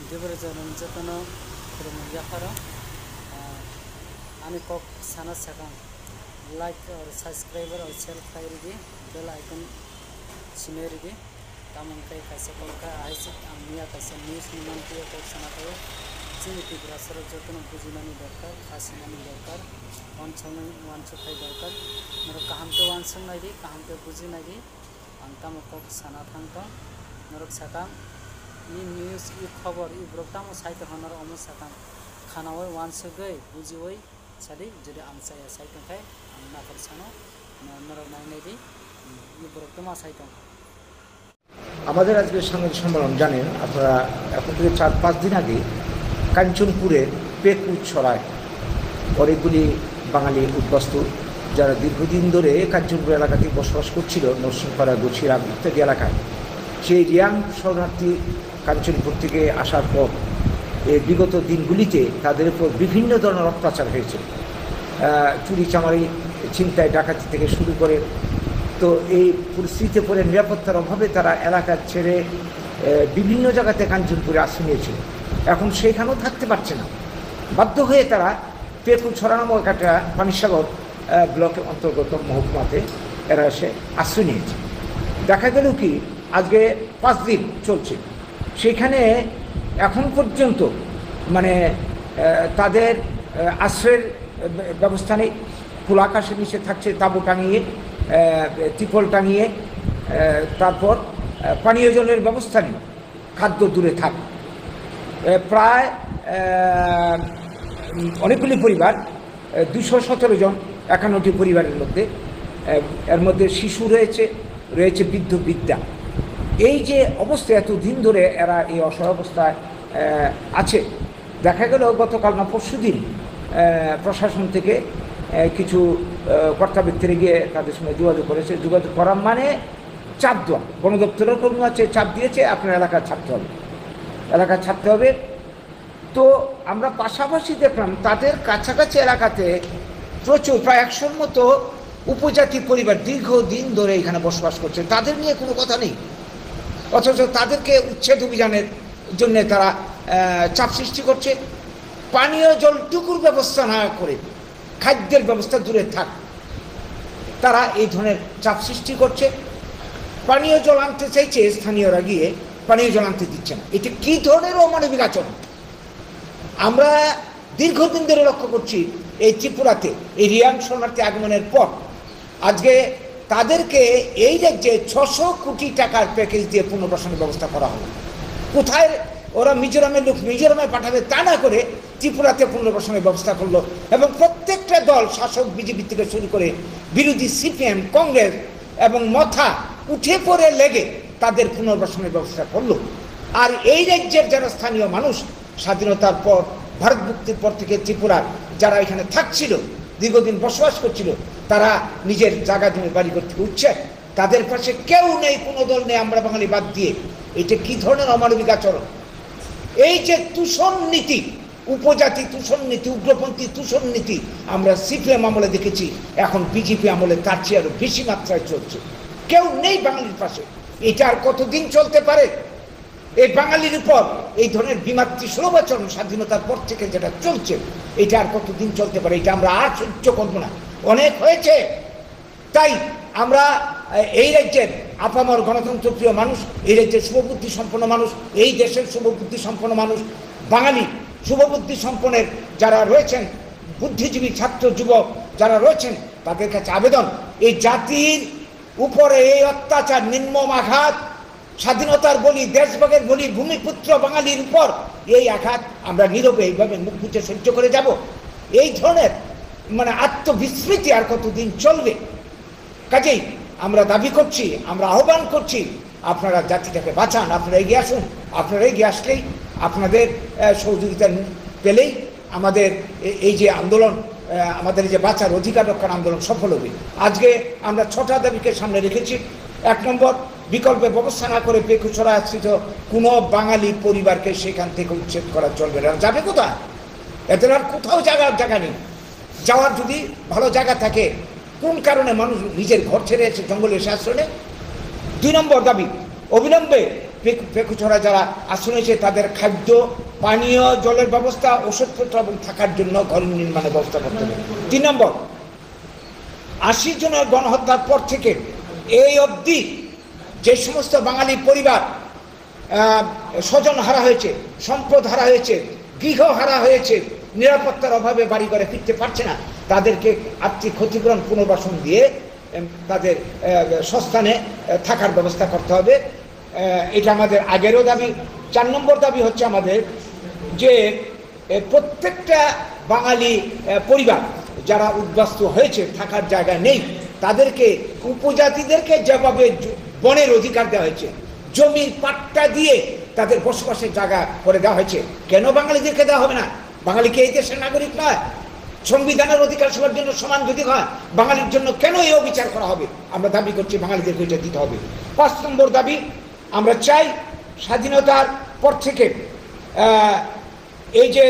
Debrajaran jatano kurang yakara ani kok sana sakang like or subscriber or share kairigi bell icon sinerigi tamang kai kaisa kolka aisi amia kaisa news nimantiya kok sana kayo chini tibrasara jatano bujinani dorkar khasinani dorkar wanchai dorkar mero kahamte wansang nagi kahamte bujinagi antamo kok sana thangto norok sakang इ news इ खबर इ ब्रोग्राम site हनर अमु साथाम खानावै वानसगै बुजिवै सादि जुदि आमसाया site खाय आमना परसानो नर नाइनेदि इ ब्रोग्राम site আমাদের আজকে সাংবাদিক সম্মেলন জানেন আপনারা এখন থেকে 4-5 দিন আগে কাঞ্চনপুরের পেকুছড়ায় অনেকগুলি বাঙালি উদ্বাস্তু যারা দীর্ঘদিন ধরে কাঞ্চনপুর এলাকাতে বসবাস করছিল নরসিংপাড়া গছিরাম ইত্যাদি এলাকায় সেই রিয়াং শরণার্থী কাঞ্চনপুর থেকে আসার পর এই বিগত দিনগুলিতে তাদের উপর বিভিন্ন ধরনের অত্যাচার হয়েছে, চুরি চামারি ছিনতাই ডাকাতি থেকে শুরু করে। তো এই পরিস্থিতিতে পরে নিরাপত্তার অভাবে তারা এলাকা ছেড়ে বিভিন্ন জায়গাতে কাঞ্চনপুরে আশ্রয় নিয়েছিল। এখন সেইখানেও থাকতে পারছে না, বাধ্য হয়ে তারা পেকুছড়া নামক একটা পানিসাগর ব্লকের অন্তর্গত মহকুমাতে এরা এসে আশ্রয় নিয়েছে। দেখা গেল কি আজকে 5 দিন চলছে, সেখানে এখন পর্যন্ত মানে তাদের আশ্রয়ের ব্যবস্থা নেই। খোলা আকাশের নিচে থাকছে তাঁবু টাঙিয়ে, ত্রিপল টাঙিয়ে, তারপর পানীয় জলের ব্যবস্থা নেই, খাদ্য দূরে থাক। প্রায় অনেকগুলি পরিবার 217 জন 51টি পরিবারের মধ্যে, এর মধ্যে শিশু রয়েছে বৃদ্ধ বৃদ্ধা। এই যে অবস্থা এতদিন ধরে এরা এই অসহায় অবস্থায় আছে, দেখা গেল গতকাল না পরশুদিন প্রশাসন থেকে কিছু কর্তা ব্যক্তিরা গিয়ে তাদের সঙ্গে যোগাযোগ করেছে। যোগাযোগ করার মানে চাপ দেওয়া, বন দপ্তরের কর্মী আছে, চাপ দিয়েছে আপনার এলাকা ছাড়তে হবে। তো আমরা পাশাপাশি দেখলাম তাদের কাছাকাছি এলাকাতে প্রচুর প্রায় 100-র মতো উপজাতি পরিবার দীর্ঘদিন ধরে এখানে বসবাস করছে, তাদের নিয়ে কোনো কথা নেই। অথচ তাদেরকে উচ্ছেদ অভিযানের জন্য তারা চাপ সৃষ্টি করছে। পানীয় জলটুকুর ব্যবস্থা না করে খাদ্যের ব্যবস্থা দূরে থাক, তারা এই ধরনের চাপ সৃষ্টি করছে। পানীয় জল আনতে চাইছে, স্থানীয়রা গিয়ে পানীয় জল আনতে দিচ্ছে না। এটা কী ধরনের অমানবিক আচরণ? আমরা দীর্ঘদিন ধরে লক্ষ্য করছি এই ত্রিপুরাতে এই রিয়াং শরণার্থী আগমনের পর আজকে তাদেরকে এই রাজ্যে 600 কোটি টাকার প্যাকেজ দিয়ে পুনর্বাসনের ব্যবস্থা করা হলো। কোথায় ওরা মিজোরামের লোক মিজোরামে পাঠাবে তা না করে ত্রিপুরাতে পুনর্বাসনের ব্যবস্থা করলো, এবং প্রত্যেকটা দল, শাসক বিজেপি থেকে শুরু করে বিরোধী সিপিএম, কংগ্রেস এবং মথা উঠে পড়ে লেগে তাদের পুনর্বাসনের ব্যবস্থা করলো। আর এই রাজ্যের যারা স্থানীয় মানুষ স্বাধীনতার পর, ভারত মুক্তির পর থেকে ত্রিপুরার যারা এখানে থাকছিল, দীর্ঘদিন বসবাস করছিল, তারা নিজের জায়গা জমি বাড়ি করতে উঠছে, তাদের পাশে কেউ নেই, কোনো দল নেই, আমরা বাঙালি বাদ দিয়ে। এটা কি ধরনের অমানবিক আচরণ? এই যে তুষণ নীতি, উপজাতি তুষণ নীতি, উগ্রপন্থী তুষণ নীতি আমরা সিপিএম আমলে দেখেছি, এখন বিজেপি আমলে তার চেয়ে আরো বেশি মাত্রায় চলছে। কেউ নেই বাঙালির পাশে। এটা আর কতদিন চলতে পারে? এই বাঙালির উপর এই ধরনের বিমাতৃসুলভ আচরণ স্বাধীনতার পর থেকে যেটা চলছে, এটা আর কতদিন চলতে পারে? এটা আমরা আর সহ্য করবো না, অনেক হয়েছে। তাই আমরা এই রাজ্যের আপামর গণতন্ত্রপ্রিয় মানুষ, এই রাজ্যের শুভবুদ্ধি সম্পন্ন মানুষ, এই দেশের শুভবুদ্ধি সম্পন্ন মানুষ, বাঙালি শুভবুদ্ধি সম্পন্নের যারা রয়েছেন, বুদ্ধিজীবী ছাত্র যুবক যারা রয়েছেন, তাদের কাছে আবেদন, এই জাতির উপরে এই অত্যাচার, নির্মম আঘাত, স্বাধীনতার বলি, দেশভাগের বলি, ভূমিপুত্র বাঙালির উপর এই আঘাত আমরা নীরবে এইভাবে মুখ বুজে সহ্য করে যাব? এই ধরনের মানে আত্মবিস্মৃতি আর কতদিন চলবে? কাজেই আমরা দাবি করছি, আমরা আহ্বান করছি, আপনারা জাতিটাকে বাঁচান, আপনারা এগিয়ে আসুন। আপনারা এগিয়ে আসলেই, আপনাদের সহযোগিতা পেলেই আমাদের এই যে আন্দোলন, আমাদের যে বাঁচার অধিকার রক্ষার আন্দোলন সফল হবে। আজকে আমরা 6টা দাবিকে সামনে রেখেছি। 1 নম্বর, বিকল্পে ব্যবস্থা না করে পেকুছড়া আশ্রিত কোনো বাঙালি পরিবারকে সেখান থেকে উচ্ছেদ করা চলবে না। যাবে কোথায়? এদের আর কোথাও জায়গা নেই। যাওয়ার যদি ভালো জায়গা থাকে, কোন কারণে মানুষ নিজের ঘর ছেড়ে এসে জঙ্গলে এসে আশ্রয় নেয়? 2 নম্বর দাবি, অবিলম্বে পেকুছড়া যারা আশ্রয় নিয়েছে তাদের খাদ্য, পানীয় জলের ব্যবস্থা, ওষুধপত্র এবং থাকার জন্য ঘর নির্মাণের ব্যবস্থা করতে হবে। 3 নম্বর, 80 জনের গণহত্যার পর থেকে এই অবধি যে সমস্ত বাঙালি পরিবার স্বজন হারা হয়েছে, সম্পদ হারা হয়েছে, গৃহ হারা হয়েছে, নিরাপত্তার অভাবে বাড়ি ঘরে ফিরতে পারছে না, তাদেরকে আর্থিক ক্ষতিপূরণ পুনর্বাসন দিয়ে তাদের সস্থানে থাকার ব্যবস্থা করতে হবে। এটা আমাদের আগেরও দাবি। 4 নম্বর দাবি হচ্ছে আমাদের যে প্রত্যেকটা বাঙালি পরিবার যারা উদ্বাস্তু হয়েছে, থাকার জায়গা নেই, তাদেরকে উপজাতিদেরকে যেভাবে বনের অধিকার দেওয়া হয়েছে, জমির পাট্টা দিয়ে তাদের বসবাসের জায়গা করে দেওয়া হয়েছে, কেন বাঙালিদেরকে দেওয়া হবে না? বাঙালিকে এই দেশের নাগরিক নয়? সংবিধানের অধিকার সবার জন্য সমান যদি হয়, বাঙালির জন্য কেন এই অবিচার করা হবে? আমরা দাবি করছি বাঙালিদেরকে এটা দিতে হবে। 5 নম্বর দাবি, আমরা চাই স্বাধীনতার পর থেকে এই যে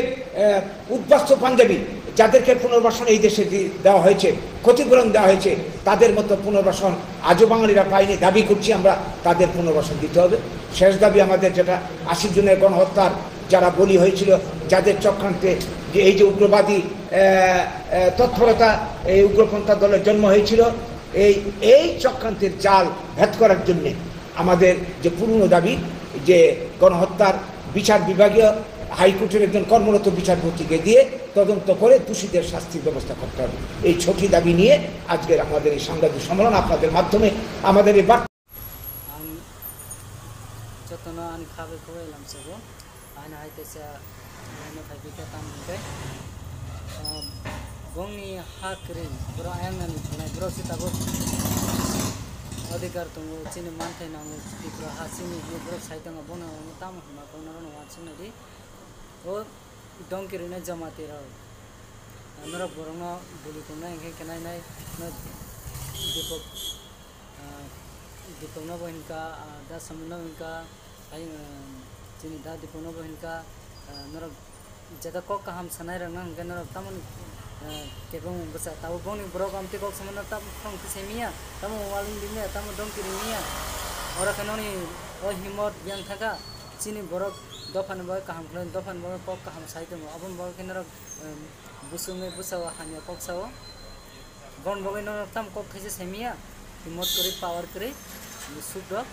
উদ্বাস্তু পাঞ্জাবি যাদেরকে পুনর্বাসন এই দেশে দেওয়া হয়েছে, ক্ষতিপূরণ দেওয়া হয়েছে, তাদের মতো পুনর্বাসন আজও বাঙালিরা পায়নি, দাবি করছি আমরা তাদের পুনর্বাসন দিতে হবে। শেষ দাবি আমাদের যেটা 80 জনের গণহত্যার যারা বলি হয়েছিল, যাদের চক্রান্তে যে এই যে উগ্রবাদী তৎপরতা, এই উগ্রপন্থা দলের জন্ম হয়েছিল, এই চক্রান্তের জাল ভেদ করার জন্যে আমাদের যে পুরনো দাবি যে গণহত্যার বিচার বিভাগীয় হাইকোর্টের একজন কর্মরত বিচারপতিকে দিয়ে তদন্ত করে দোষীদের শাস্তির ব্যবস্থা করতে হবে। এই 6টি দাবি নিয়ে আজকের আমাদের এই সাংবাদিক সম্মেলন। আপনাদের মাধ্যমে আমাদের এই বার্তা যতন আন খাবে খুয়াইলাম সব আইন হাইতেছে আইন ফাইবিকে তামকে বংনি হাকরি বড় আয়াংনানি ফলাই বড় সিতাবো अधिकार दङ चिनि मान्थाइ नांगौ दिफ्रा हा चिनि बरफ साइदङ बनो ताम हमा कोनर न वाचनदि ओ डंकिरिने जमातेर नर बरङ बुलिकुना एखे केनाय नाय न दीपक न बहिनका दा समन बहिनका आइ चिनि दा दीपक न बहिनका नर जदा क काम सनाय रङ न नर तामन kebong besa tahu bong ni borok amti kok semana tam kong kisemia tamu waling dimnya tamu dong kirimia ora kanoni o himot biang thaka chini borok dofan boy kaham klen dofan boy kok kaham saite mo abon boy kenara busunge busawa hanya kok sawo bon boy no tam kok khise semia himot kori power kori sudok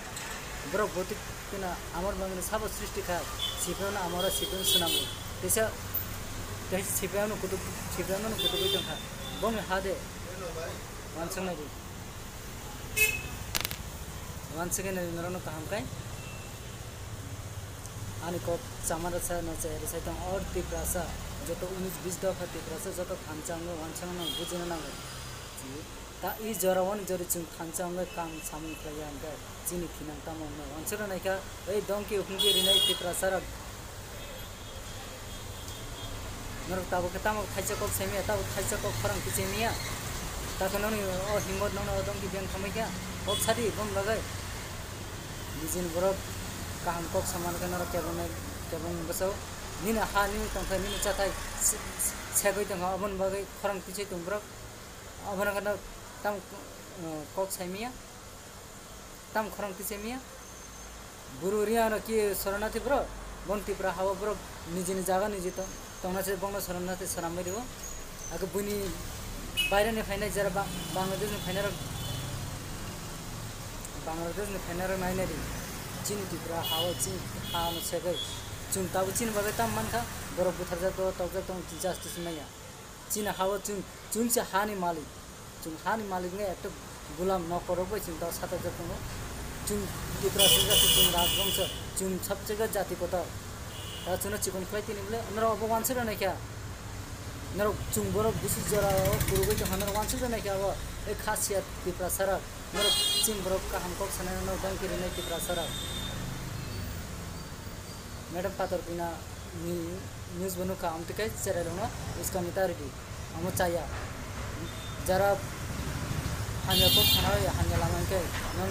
borok botik kena amar bangni sabo srishti kha sipena amara sipen sunamu tesa Guys, siapa kutu itu kan? Bom hade, wanseng lagi. Wanseng ini nurano kaham kai. Ani kop sama rasa nasi rasa itu or tiprasa, joto 19-20 daftar tiprasa, joto khancang wanseng na bujina na. Ta is jarawan jari cung khancang kam samun kaya anda, cini kinang tamu na. Wanseng na ika, dongki ukngi rinai tiprasa rak. Nurut tahu kita mau kaca kok semia, tahu kaca kok orang kisemia. Tak kenal ni, oh himmat nona orang kibian kami kya, kok sari bom lagai. Dijin borok kaham kok saman kenal kebun besau. Nina hal ni tangkai nina catai, segoi tengah abon bagai orang kice tumbrok. Abon kenal tam kok semia, tam orang kisemia. Guru ria nak ki soranati bro, bon tipra hawa bro, nijin jaga nijito. Tongna se bongna sorana te saramai dibo aga buni bayra ne faina jara Bangladesh ne faina nai ne di chin tipra hawa chin ha no segai chung tabu chin bagai tam man kha boro buthar ja to tawja tong justice maya chin hawa chung se hani malik ne ekta gulam no koro boi chin ta sata ja tong chung tipra se ja chung rajbangsh chung sab jaga jati ko ta Cuma cikun kuai tini bule, nara apa wansir na kya, nara cumber busi jara, guru gui tu nara wansir na kya, apa khasiat di prasara, nara cumber kaham kok sana nara dong kiri na di prasara. Madam patar pina news banu ka amti kai cara lona, iska mitari di, amu caya, jara hanya kok sana ya hanya laman kai, nang